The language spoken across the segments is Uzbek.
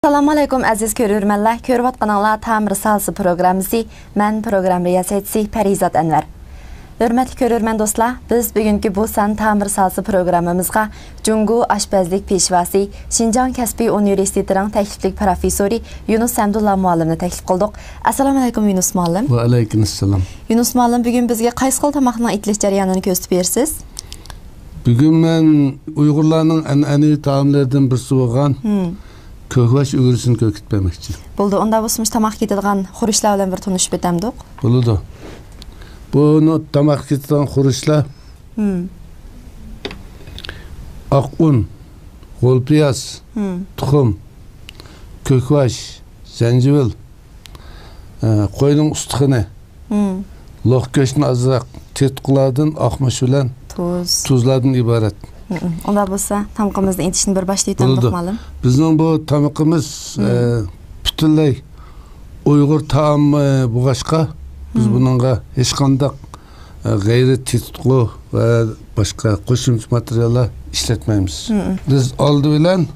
Assalamu alaykum aziz görürmənlər. Görüb atqananlar Tamir Salsı proqramımızı. Mən proqram riyasətçisi Pərizat Ənvər. Hörmətli görürmən dostlar, biz bugünkü bu san Tamir Salsı proqramımızga Cungu Aşpazlik Peşvası Şinjan Kəsbi Universitetinin təkliflik professori Yunus Səmdullah müəllimni təklif qıldıq. Assalamu alaykum Yunus müəllim. Va alaykumsalam. Yunus müəllim, bugün bizə qaysı xil tamaqların itiliş jarayonini göstərib bersiz? Bugün mən Uyg'urlarning an'anaviy taomlaridan birisi bo'lgan Kökvaş ügürsünü kökütmemekçi. Buldu. Onda bu tamak yetilgan xuruşlar bilen bir tanışıp etemdik. Buludu. Bunu tamak yetilgan xuruşlar ak un, golpiyaz, tuxum, kökvaş, zencevil, koyunun ustıqını, loq köşünü azırak, tetkulardan, akmış bilen tuzlardan ibaret. Onda bolsa tamaqımızda etishni bir başlayıp malum. Bizning bu tamaqımız bütünley Uyghur taamı buğaşqa biz bununla hech qanday g'ayri tetqu va boshqa qo'shimcha materiallar ishlatmaymiz. Biz oldi bilan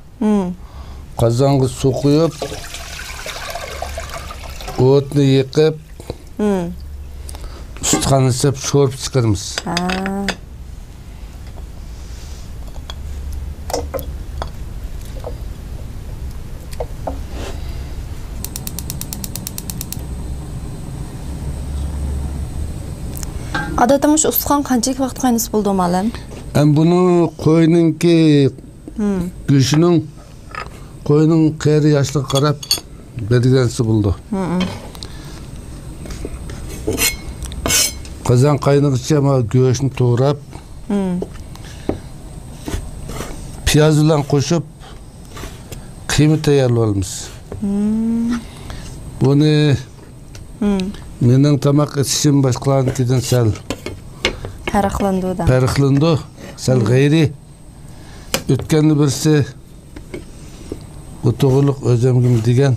qozonga suv quyib, o'tni yiqib, ustixonni sep sho'rib chiqaramiz. Adatımız ustixon qanchalik vaqt qaynasib bo'ldi ma'lum? Buni qo'yninki go'shining qo'yning qari yoshligiga qarab belgilansa bo'ldi. Qozon qaynaguncha go'shni to'g'rab, piyoz bilan qo'shib qiyma tayyorlaymiz. Buni mening tamoq etishim boshqalarnikidan sal farqlandi. Sal g'ayri. O'tganni birsi bu to'g'riliq o'zimgim degan.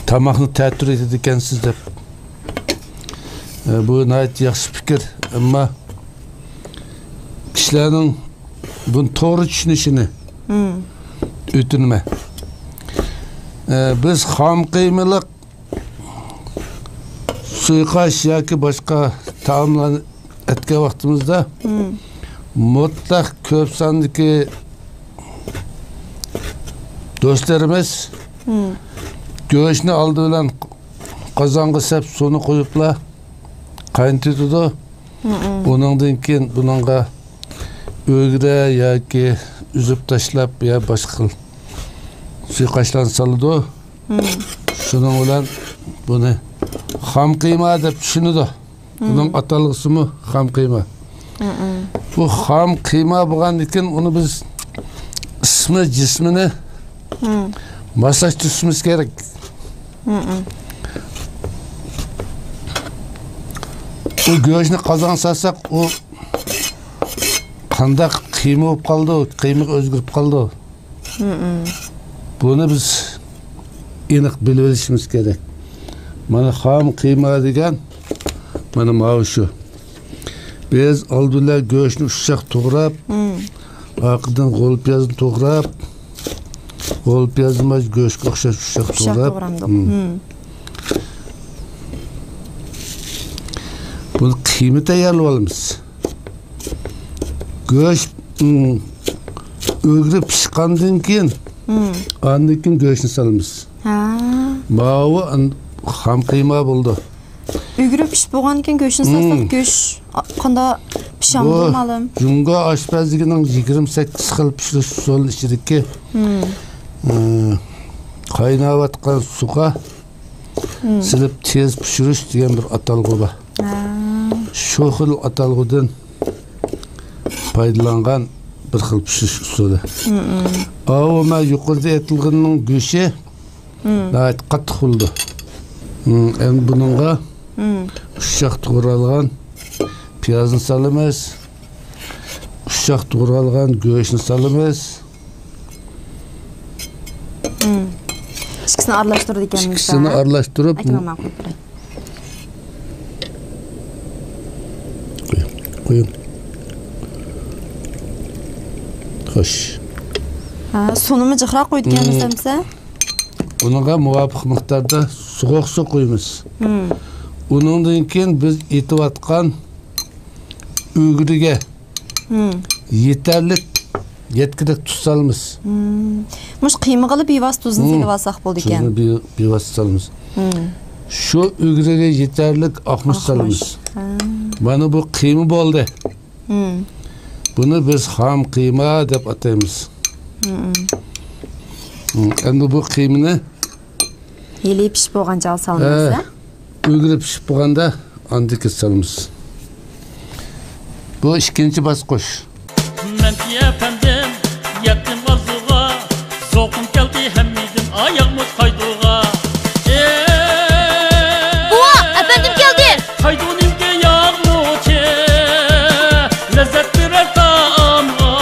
Tamoqni ta'tir etadi ekansiz deb. Bu nəhayət yaxshi fikir, ammo kishilarning buni to'g'ri tushunishini o'tinma. Biz xam qiymalık suyqash yoki boshqa taomlarni etgan vaqtimizda mutlaq ko'p sondagi do'stlarimiz go'shtni oldi bilan qozonga sep suvni qo'yiblar qaynatadi. Uningdan keyin buningga o'gra yoki uzib tashlab ya boshqa suyqashlarni soladi. Shuning bilan buni xam qiyma deb tushunadi. Buning atalg'isimi xam qiyma. Bu xam qiyma bo'lgandan keyin uni biz ismi jismini moslashtirishimiz kerak. U go'shtni qozon solsak, u qanday qiyma bo'lib qoldi, qiyma o'zgarib qoldi. Bunu biz aniq bilib olishimiz kerak. Mana xam qiyma degan mana mana shu. Biz oldinlar go'shtni ushshaq to'g'rab, orqadan qo'l piyozni to'g'rab, qo'l piyozni go'shtga o'xshash ushshaq to'g'rab. Buni qiyma tayyorlab olamiz. Go'sht o'g'rib pishgandan keyin andan keyin go'shtni solamiz. Mavi xam qiyma bo'ldi. O'g'rib pishib bo'lgandan keyin go'shtni solsak, go'sht qanday pishadi ma'lum? Jungo oshpazligining 28 xil pishirish usuli ichidagi qaynayotgan suvga silib tez pishirish degan bir atalg'u bor. Shu xil atalg'udan foydalangan bir xil pishirish usuli. Ama yuqorida aytilganning go'shi nəhayət qattiq bo'ldi. Endi buningga ushshaq to'g'ralgan piyozni solamiz. Ushshaq to'g'ralgan go'shtni solamiz. Ikkisini aralashtirib ekanmiz. Ikkisini aralashtirib qo'ying. Xo'sh. Sunumi jiqroq qo'yganmiz hamsa? Bunga muvofiq miqdorda sovuq suv qo'yamiz. Undan keyin biz etayotgan o'giriga yetkidek tuz salamiz. Mush qiyma qilib bevos tuzni silib olsak bo'ldi ekan. Tuzni bevos salamiz. Shu o'giriga yetarlik oqmish salamiz. Mana bu qiyma bo'ldi. Buni biz xom qiyma deb ataymiz. Endi bu qiymani yeli pishib bo'lgancha solamiz. O'giri pishib bo'lganda andiki salamiz. Bu ikkinchi bosqich. Men efendim yettim arzuga, soğukum geldi hemmidim ayağımız kaydığa. Bua, efendim geldi. Kaydun ilge yağmurke, lezzet birer taamga.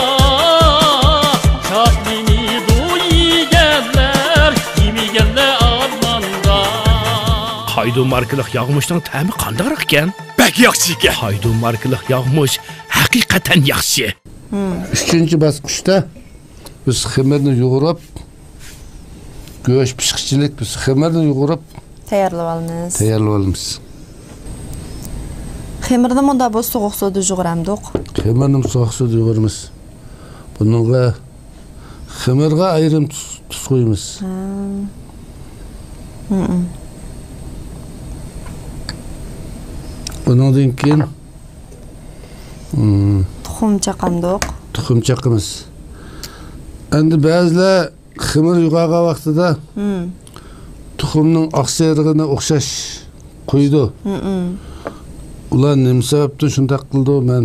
Şahlini duyi geller, kimi geller armanda. Haydun markalık yağmıştan təmi qandaqraq ekan? Bək yaxşı ekan. Haydun markalık yağmış haqiqatan yaxşı. Üçüncü bosqichda biz xamirni yoğurup go'sht pishqichilik biz xamirni yoğurup Tayyorlab olamiz. Xamirni bunda bu sovuq suvda yo'g'ramdiq. Xamirni sovuq suvda yo'g'iramiz. Bunga xamirga ayrim tuz qo'yamiz. Bundan keyin Tuxum chaqandiq. Tuxum chaqamiz. Endi ba'zilar xamir yo'g'agan vaqtida tuxumning oqserig'ini o'xshash qo'ydi. Ular nima sababdan shunday qildi, men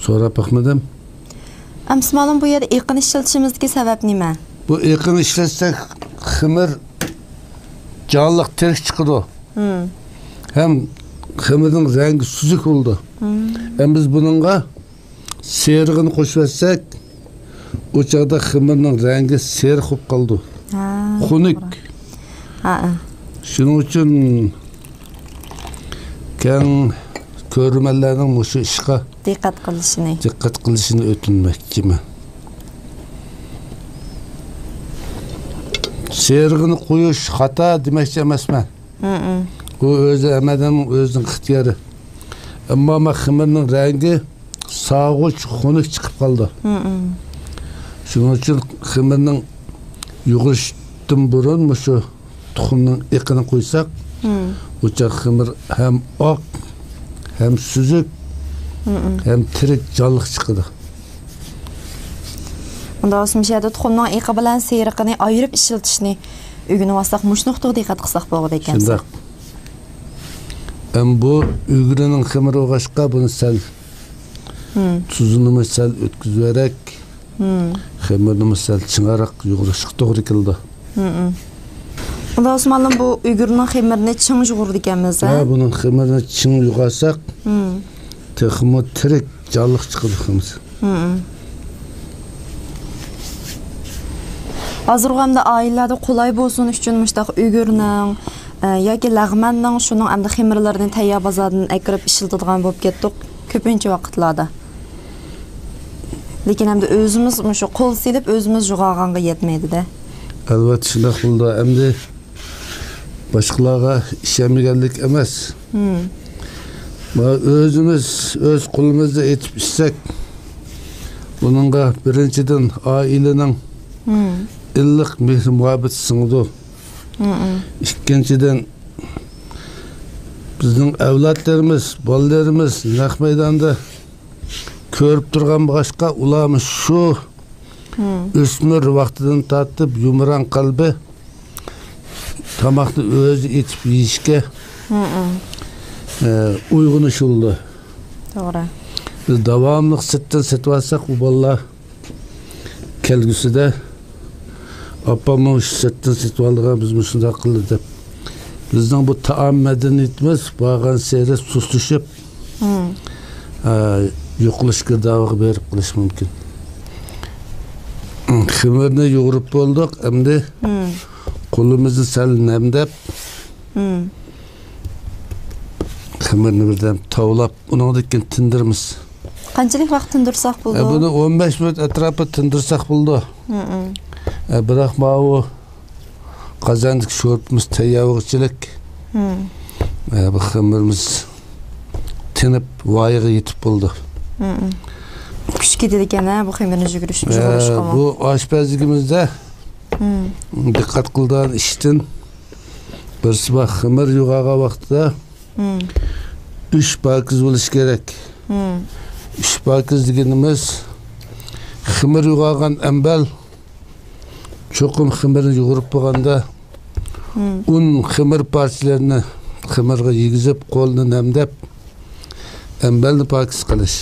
so'rab baxmadim. Amsmalum bu yerda eqin ishlatishimizdagi sabab nima? Bu eqin ishlatsak xamir jonliq tirik chiqadi. Hem xamirning rangi suzuk bo'ldi. Biz buningga serig'ini qo'shib etsak, o chaqda xamirning rangi seriq bo'lib qoldi. Xunuk. Shuning uchun keng ko'rmanlarning mushu ishga diqqat qilishini o'tinmoqchiman. Serig'ini qo'yish xato demoqchi emasman. Bu o'zi odamning o'zining ixtiyori. Ammo xamirning rangi sog'uch, xunuk chiqib qoldi. Shuning uchun xamirning yug'ishdan burun shu tuxumning eqini qo'ysak, o'cha xamir ham oq, ham suzuk, ham tirik jonliq chiqadi. Unda o'smishada tuxumning eqi bilan seriqini ayirib ishlatishni o'rganib olsak, mushnuqda diqqat qilsak bo'ladi ekan. Shunday. Bu o'girining xamiri o'g'ashqa buni sal tuzini sal o'tkazib berak, xamirni sal ching'aroq yo'g'irishga to'g'ri keldi. Unda Osmonlim bu o'girining xamirini ching yo'g'irdi ekanmiz, ha? Buning xamirini ching yo'g'asak, texmo tirik jonliq chiqadi xamir. Hozirg'amda oilalarda qulay bo'lsin uchun mushtaq o'girining yoki lag'manning shuning hamda xamirlarini tayyor bozordan akirib ishlatadigan bo'lib ketdik ko'pincha vaqtlarda. Lekin hamda o'zimiz shu qo'l silib o'zimiz yug'ag'anga yetmaydi-da. Albatta shunday qildi. Hamda boshqalarga ishonmaganlik emas. O'zimiz o'z qo'limizda etib ishsak, buningga birinchidan oilaning illiq mehr muhabbati singdi. İkinçiden bizning avlodlarimiz, bolalarimiz naq maydonda ko'rib turgan boshqa ularimiz shu o'smir vaqtidan tortib yumron qalbi tomoqni o'zi etib yeyishga uyg'unishildi. To'g'ri. Biz davomli sitdan setib olsak, bu bolalar kelgusida Apamın şişetten situaldığa biz müsünde qildi deb. Bizden bu taam medeniyetimiz bağın seyre susuşup yo'qlashga da'vo berib qilish mumkin. Xamirni yo'g'irib bo'ldik, endi qo'limizni sal namdab xamirni birdan tovlab, undan keyin tindiramiz. Qanchalik vaqt tindursak bo'ldi? Buni 15 minut atrofi tindirsak bo'ldi. Biroq bu qozonlik sho'rpimiz tayyorchilik. Bu xamirimiz tinib voyaga yetib bo'ldi. Kuch ketadi ekan-a bu xamirni yugurishga. Bu oshpazligimizda diqqat qilgan ishdan birisi bor xamir yug'agan vaqtida 3 pokiz bo'lish kerak. 3 pokiz deganimiz xamir yug'agan ambal cho'qim xamirni yugurib bo'lganda un xamir parchalarini xamirga yegizib qo'lni namdab ambalni pokiz qilish.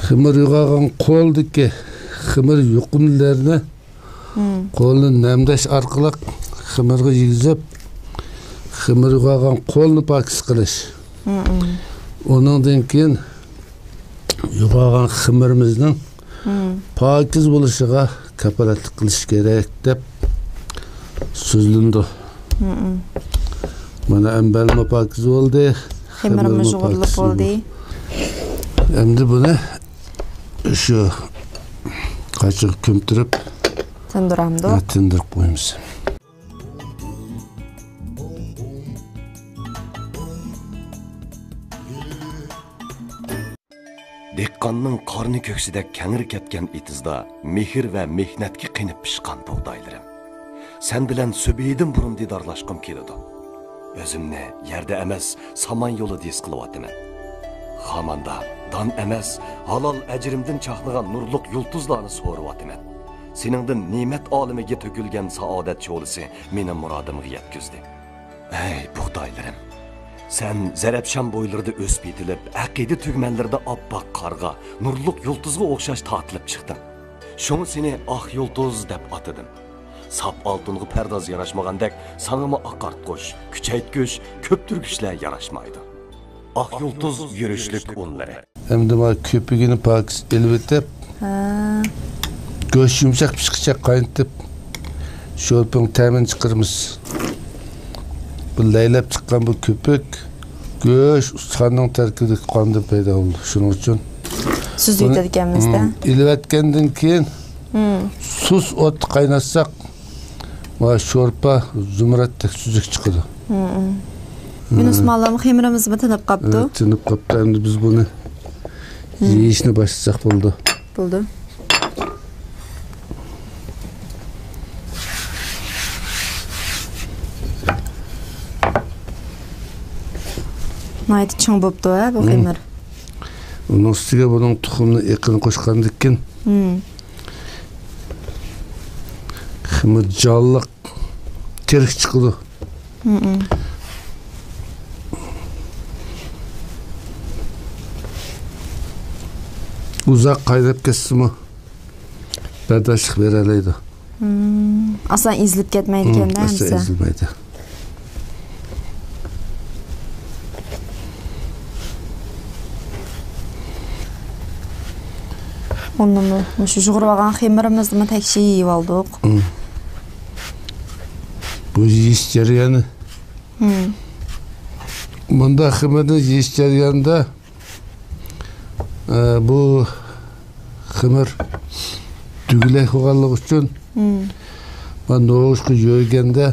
Xamir yug'agan qo'ldagi xamir yuqumlarini qo'lni namdash orqali xamirga yegizib xamir yug'agan qo'lni pokiz qilish. Ondan keyin yug'agan xamirimizning pokiz bo'lishiga kafolatlik qilish kerak deb so'zlandi. Mana ambalma pokiz bo'ldi, xamirimiz yug'ilib bo'ldi. Endi buni shu qachiq ko'mtirib tindiramdi. Tindirib qo'yamiz. Dehqonning qorni ko'ksida kangir ketgan itizda mehr va mehnatga qinib pishgan bug'doylarim. Sen bilan söbeydim burun didorlashqim keladi. O'zimni yerda emas, saman yo'li dis qilyapman. Xamanda dan emas, halol ajrimdan chaqnagan nurliq yulduzlarni so'rayapman. Seningdan ne'mat olimiga to'kilgan saodat yo'lisi meni murodimga yetkazdi. Ey bug'doylarim, sen Zarabshan bo'ylarida o'sib yetilib, aqida tugmanlarda oppoq qarga, nurliq yulduzga o'xshash tortilib chiqding. Shuni seni oq yulduz deb atadim. Sap oltinga pardoz yarashmagandek, sanama aqartqush, kuchaytgush, ko'pturgishlar yarashmaydi. Oq yulduz yurishlik unlari. Endi bu ko'pigini pokiz elib etib, go'sht yumshoq pishqicha qaynatib, sho'rping ta'mini chiqaramiz. Bu laylab chiqqan bu ko'pik go'sht ustaxonaning tarkibida qonda paydo bo'ldi. Shuning uchun siz aytadiganingizda elib etgandan keyin sus o't qaynatsak va sho'rpa zumratdek suzuk chiqadi. Yunus mallam xamirimiz tinib qopti. Tinib qopti. Endi biz buni yeyishni boshlasak bo'ldi. Bo'ldi. Nayt chang bo'pti bu xamir. Uning ustiga buning tuxumni eqini qo'shgandan keyin xamir jonliq terik chiqdi. Uzoq qaynab ketsa-mu bardoshlik bera oladi. Aslan ezilib ketmaydi ekan-da, aslan ezilmaydi. Ondan şu yugurgan xamirimizni tekşi yeyip aldık. Bu yiyish jarayoni. Bunda xamirni yiyish jarayonida bu xamir tugilak bo'lganligi uchun va no'shqa yo'yganda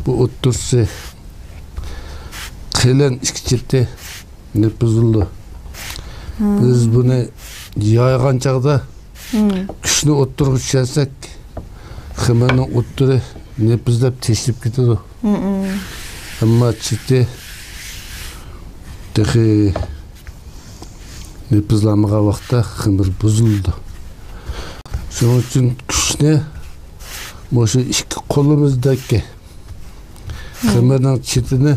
bu o'ttirsa qalin ikki chetda buzildi. Biz buni yaygan chaqda kuchni o'ttirib tushirsak xamirning o'ttiri nepizlab teshib ketadi. Ammo chetda texi nepizlanmagan vaqtda xamir buzildi. Shuning uchun kuchni o'sha ikki qo'limizdagi xamirning chetini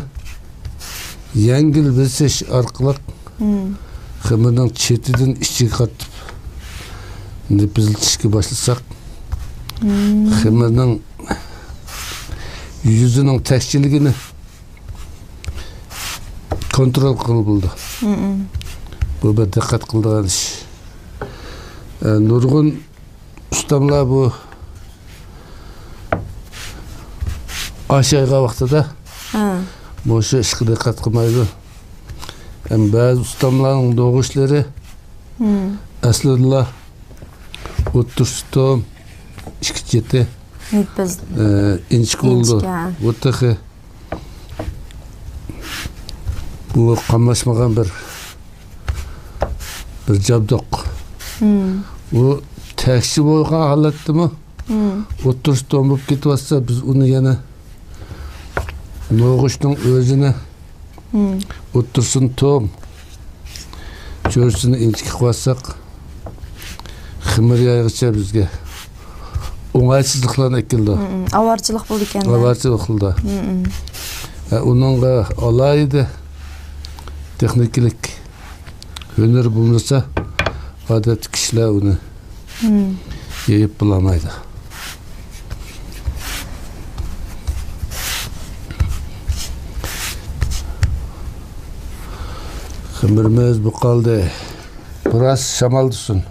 yengil besish orqali xamirning chetidan ichiga qatib nepizlatishga boshlasak xamirning yuzining tashchiligini kontrol qilib bo'ldi. Bu bir diqqat qiladigan ish. Nurg'un ustamlar bu oshayga vaqtida o'sha ishga diqqat qilmaydi. Hem bazı ustamların doğuşları aslında oturttum işkiyeti Biz inçik oldu. Otuqı bu qamlaşmagan bir jabdoq. Bu tekşi bo'lgan holatdimi? Oturttum bo'lib ketyapsa biz uni yana no'g'ishning o'zini otursun tom cho'rsini inchik qo'ysak ximir yog'icha bizga o'ng'aysizliklarni keldi. Avarchilik bo'ldi ekan. Avarchilik qildi. Uningga alayida texnikalik hunar bo'lmasa odatda kishilar uni yeyib bilmaydi. Xəmirimiz bu qaldı. Biraz şamaldısın.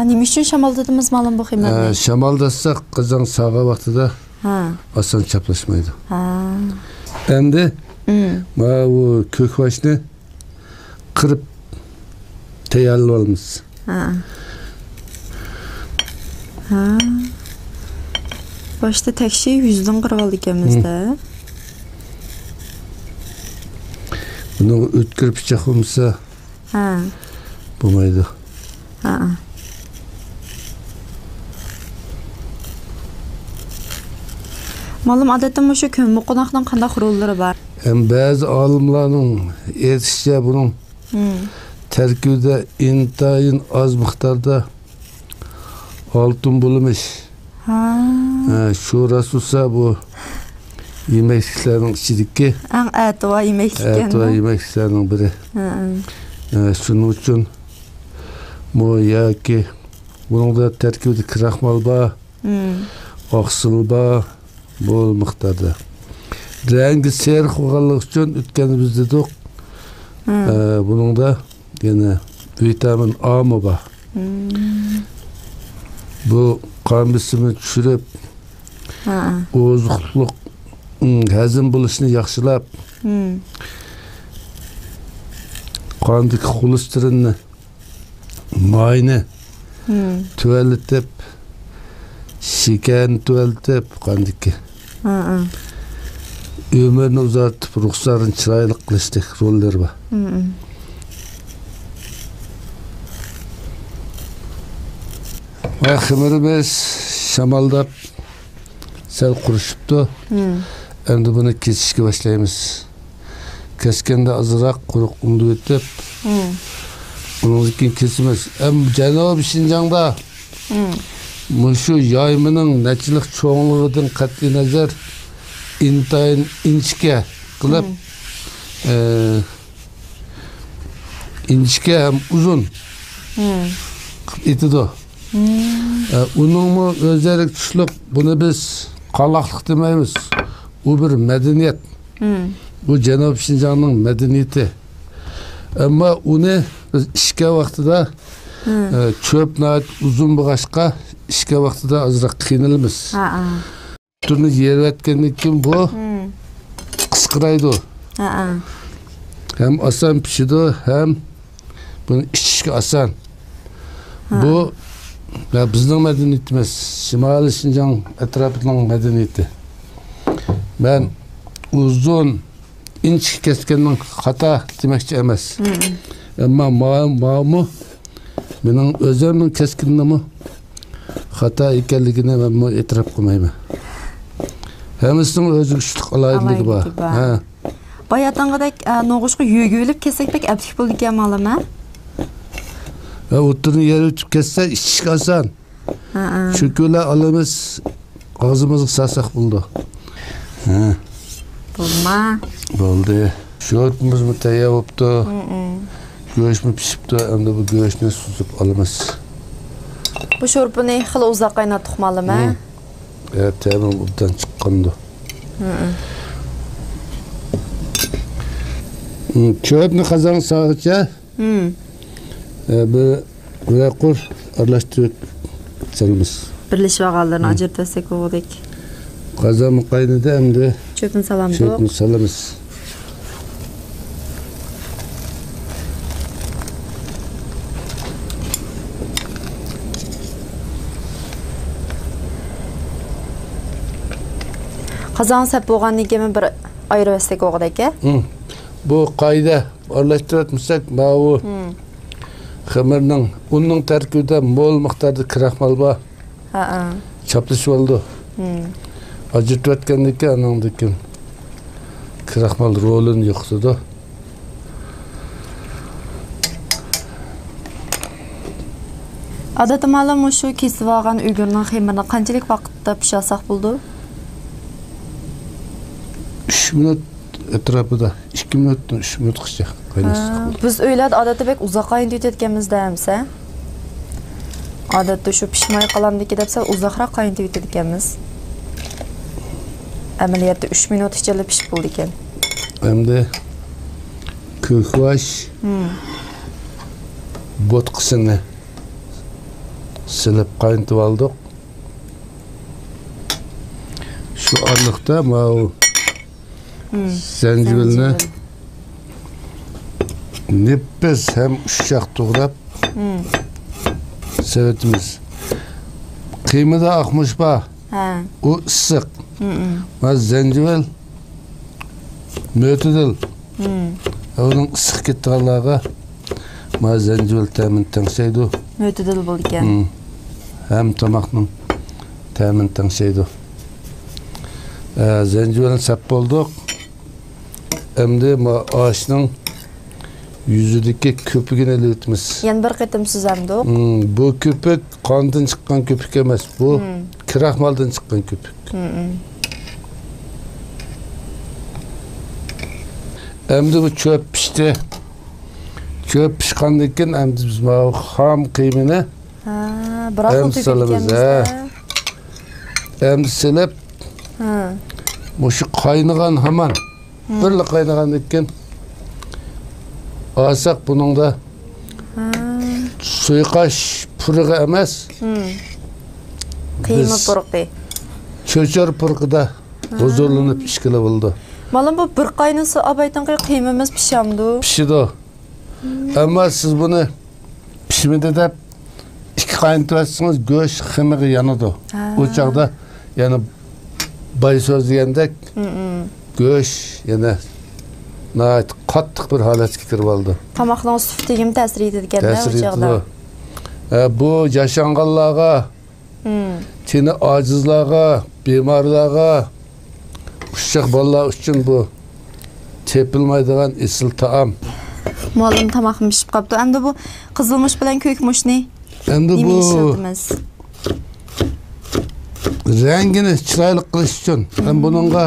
Nima uchun shamaldadimiz ma'lum bu xəmirni? Şamaldasak qizing sağa vaqtida oson chaplashmaydi. Endi bu ko'kvoshni qirib tayyorlab olamiz. Boshda takshi 100dan qirib oldik ekanmiz-da. Bunu ötkür pichaq bo'lmasa bo'lmaydi. Ma'lum odatda shu ko'mir qo'noqning qanday rollari bor? Ba'zi olimlarning aytishicha buning tarkibida intayin oz miqdorda oltin bo'lmish. Shu rasulsa bu yemekliklerin içindeki atuva yemekliklerin biri. Şunun için bu ya ki bunun da terkibinde kraxmal var, oqsil var, bol miqdarda. Rengi siyah olganlık için ötkenimizde de bunun da yine vitamin A mı var? Bu kan besimini düşürüp ozuqluk hazm bo'lishini yaxshilab qondagi xolesterinni mayni tuvallatib shakarni tuvallatib qondagi ömürni uzartib ruxsarni chiroyli qilishdek rollari bor. Xamirimiz shamaldab sal qurishibdi. Endi buni kesishga boshlaymiz. Keskanda azroq quruq unni o'tib, undan keyin kesimiz. Janubiy Shinjongda shu yoymining nechilik cho'ngligidan qat'iy nazar intayin inchga qilib, inchga ham uzun etidi. Uningmi o'zlari tushliq, buni biz qaloqlik demaymiz. Bu bir medeniyet. Bu Janubiy Shinjongning medeniyeti. Ama onu biz ishga vaqtida çöp uzun bo'lg'ashqa ishga vaqtida azroq qiynalamiz. Turni yerayotgandan keyin bu qisqiraydi. Hem oson pishadi, hem buni ichishga oson. Bu bizning medeniyetimiz, Shimoliy Shinjong atrofining medeniyeti. Ben uzun inç keskenning xata demoqchi emas. Ammo ma'mu mening o'zimning keskinligim xata ekanligini men e'tirof qilmayman. Hammasining o'ziga kuchlik aloyiqligi bor. Bayatangidek no'g'ishqa yugilib kesakdek abdik bo'ldi ekan ma'lum-a? O'tirni yer o'tib kessa ishga oson. Shukular olamiz, og'zimizga sarsaq bo'ldi. Bo'lma. Bo'ldi. Sho'rtimiz tayyor bo'libdi. Go'shtni pishibdi. Endi bu go'shtni suzib olamiz. Bu sho'rpani xil uzoq qaynatib ma'lum-a? Tamam, bundan chiqqandi. Cho'pni qozon sog'icha bir qur aralashtirib solamiz. Birlashib olganlarni ajratsak bo'ldik. Qozon qaynadi, endi cho'pni solamiz. Cho'pni solamiz. Qazon sap bo'lgandan keyin bir ayirib olsak o'g'ida aka. Bu qayda aralashtirib bu xamirning unning tarkibida mo'l miqdorda kraxmal bor. Ha. Chaplashib oldi. Ajitib o'tgandan keyin anandaki kraxmal rolini yo'qtidi. Odatda ma'lum shu kesib olgan uygurning xamirini qanchalik vaqtda pishirsak bo'ldi? 3 minut etrafida 2 minutdan 3 minutgacha qaynatsak. Biz o'yladi odatda bek uzoq qaynatayotganimizda hamsa. Odatda shu pishmay qolamdiki debsa uzoqroq qaynatayotganmiz. Amaliyotda 3 minut ichida pishib bo'ldi ekan. Endi ko'kvash botqisini silib qaynatib oldik. Shu orliqda mau zanjibilni nefis hem ushshaq to'g'rab sevetimiz. Qiymada aqmish bor. U issiq. Va zanjibil mo'tadil. Uning issiq ketganlarga ma zanjibil ta'min tangshaydi. Mo'tadil bo'ldi ekan. Hem tomoqning ta'min tangshaydi. Zanjibilni sap bo'ldik. Endi oshning yuzidagi ko'pigini elitmiz. Yana bir qatim suzamdi. Bu ko'pik qondan chiqqan ko'pik emas, bu kraxmaldan chiqqan ko'pik. Endi bu cho'p pishdi. Cho'p pishgandan keyin endi biz xom qiymini biroq to'kib endi silib shu qaynagan hamon birli qaynagandan keyin olsak buningda suyqash purig'i emas, qiyma purig'i. Cho'char purig'ida huzurlanib ishkili bo'ldi. Ma'lum bu bir qaynasa abaytanqi qiymamiz pishamdi. Pishidi. Ammo siz buni pishmidi deb ikki qaynatsangiz go'sht xamiri yanadi. O chaqda yana bay so'z degandek go'sht yana nəhayət qattiq bir holatga kirib oldi. Tomoqning suftiga ham ta'sir etadi o chaqda. Bu yashanganlarga, tini ojizlarga, bemorlarga, ushshaq bolalar uchun bu tepilmaydigan esil taom. Ma'lum tomoqim pishib qolibdi. Endi bu qizilmush bilan ko'kmushni endi bu rangini chiroyli qilish uchun ham buningga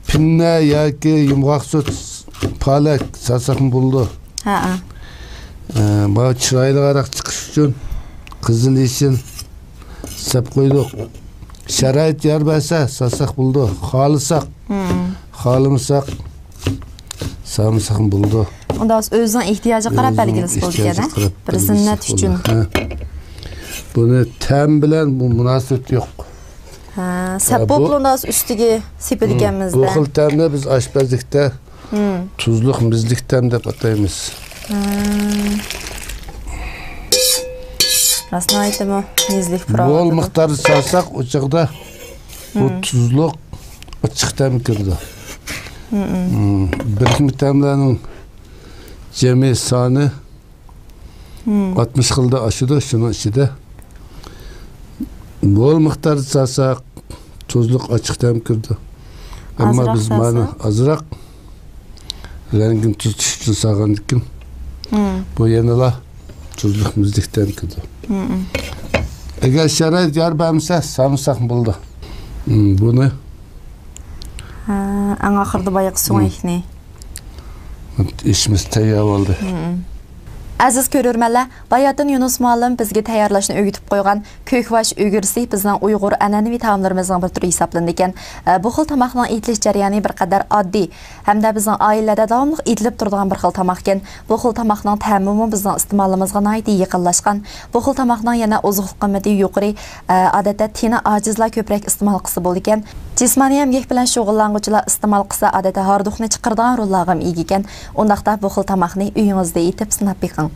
pinna yoki yumg'oq sut palak salsam bo'ldi. Bu chiroyli qaraq chiqish uchun qizil yeshil sap qo'ydik. Sharoit yor bo'lsa salsaq bo'ldi. Xohlamasak samsak bo'ldi. Unda o'zining ehtiyojiga qarab belgilasi bo'ldi ekan, bir zinnat uchun. Buni ta'm bilan bu munosabat yo'q. Sap bo'lgandan ustiga sepilganmizda. Bu xil ta'mni biz oshpazlikda tuzliq, mizlik ta'm deb ataymiz. Rasman aytimi, mizlik purog'i. Bol miqdorda solsak, o'chaqda bu tuzliq ochiq ta'm kirdi. Bir ta'mlarning jami soni 60 xilda oshidi, shuning ichida bol miqdorda solsak, tuzliq ochiq ta'm kirdi. Ammo biz mana azroq rangini tutish uchun solgandik. Bu yanala tuzliq mizlik ta'm kirdi. Agar sharoit yor bo'lmasa, samsak bo'ldi. Buni eng oxirida boyaq so'nglikni ishimiz tayyor bo'ldi. Aziz ko'rurmanlar, Bayatın Yunus muallim bizga tayyorlashni o'rgatib qo'ygan ko'kvash uygursi bizning Uyg'ur an'anaviy taomlarimizning bir turi hisoblanadi ekan. Bu xil tomoqning etilish jarayoni bir qadar oddiy hamda bizning oilada davomli etilib turadigan bir xil tomoq ekan. Bu xil tomoqning ta'mimi bizning iste'molimizga nihoyat yaqinlashgan. Bu xil tomoqning yana oziqlik qiymati yuqori, odatda tini ojizlar ko'proq iste'mol qilsa bo'ladi ekan. Jismoniy emgak bilan shug'ullanuvchilar iste'mol qilsa odatda hordiqni chiqaradigan rollarga ega ekan. Undaqda bu xil tomoqni uyingizda etib sinab beqing.